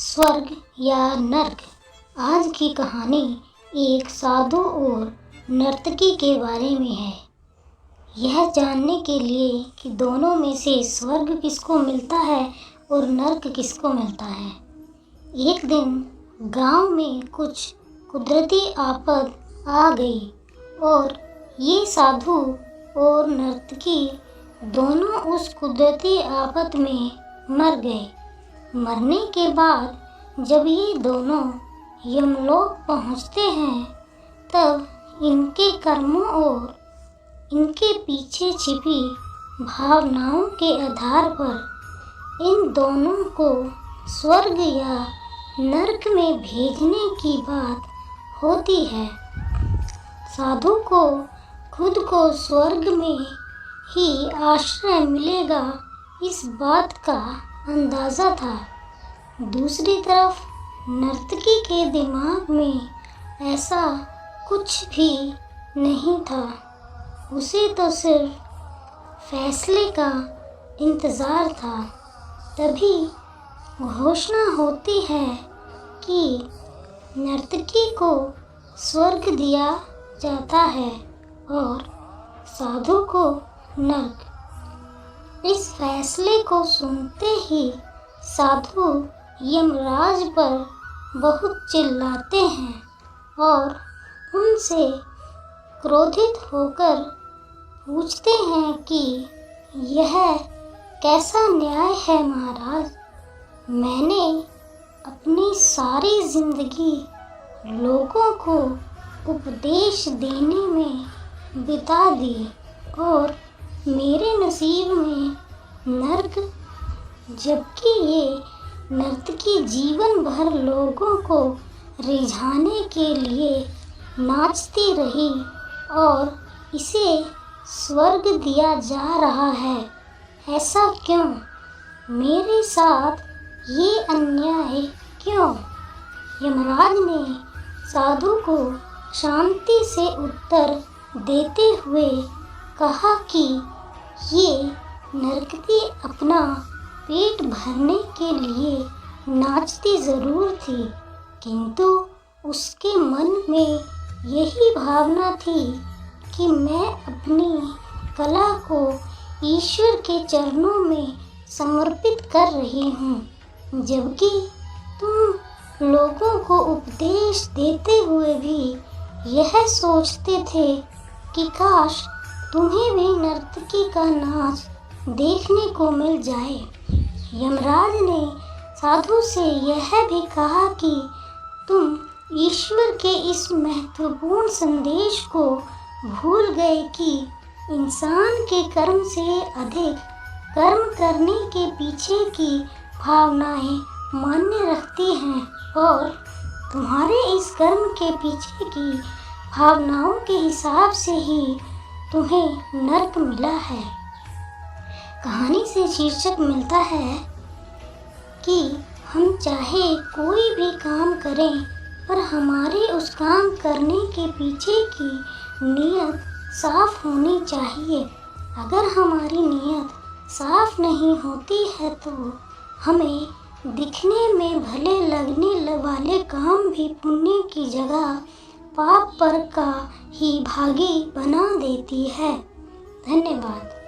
स्वर्ग या नर्क। आज की कहानी एक साधु और नर्तकी के बारे में है। यह जानने के लिए कि दोनों में से स्वर्ग किसको मिलता है और नर्क किसको मिलता है। एक दिन गांव में कुछ कुदरती आफत आ गई और ये साधु और नर्तकी दोनों उस कुदरती आफत में मर गए। मरने के बाद जब ये दोनों यमलोक पहुँचते हैं तब इनके कर्मों और इनके पीछे छिपी भावनाओं के आधार पर इन दोनों को स्वर्ग या नरक में भेजने की बात होती है। साधु को खुद को स्वर्ग में ही आश्रय मिलेगा, इस बात का अंदाज़ा था। दूसरी तरफ नर्तकी के दिमाग में ऐसा कुछ भी नहीं था। उसे तो सिर्फ फैसले का इंतज़ार था। तभी घोषणा होती है कि नर्तकी को स्वर्ग दिया जाता है और साधु को नर्क। इस फैसले को सुनते ही साधु यमराज पर बहुत चिल्लाते हैं और उनसे क्रोधित होकर पूछते हैं कि यह कैसा न्याय है महाराज। मैंने अपनी सारी जिंदगी लोगों को उपदेश देने में बिता दी और मेरे नसीब में नर्क, जबकि ये नर्तकी जीवन भर लोगों को रिझाने के लिए नाचती रही और इसे स्वर्ग दिया जा रहा है। ऐसा क्यों? मेरे साथ ये अन्याय क्यों? यमराज ने साधु को शांति से उत्तर देते हुए कहा कि ये नर्तकी अपना पेट भरने के लिए नाचती ज़रूर थी, किंतु उसके मन में यही भावना थी कि मैं अपनी कला को ईश्वर के चरणों में समर्पित कर रही हूँ। जबकि तुम लोगों को उपदेश देते हुए भी यह सोचते थे कि काश तुम्हें भी नर्तकी का नाच देखने को मिल जाए। यमराज ने साधु से यह भी कहा कि तुम ईश्वर के इस महत्वपूर्ण संदेश को भूल गए कि इंसान के कर्म से अधिक कर्म करने के पीछे की भावनाएं मान्य रखती हैं और तुम्हारे इस कर्म के पीछे की भावनाओं के हिसाब से ही तुम्हें नर्क मिला है। कहानी से शीर्षक मिलता है कि हम चाहे कोई भी काम करें पर हमारे उस काम करने के पीछे की नीयत साफ होनी चाहिए। अगर हमारी नीयत साफ नहीं होती है तो हमें दिखने में भले लगने वाले काम भी पुण्य की जगह पाप पर का ही भागी बना देती है। धन्यवाद।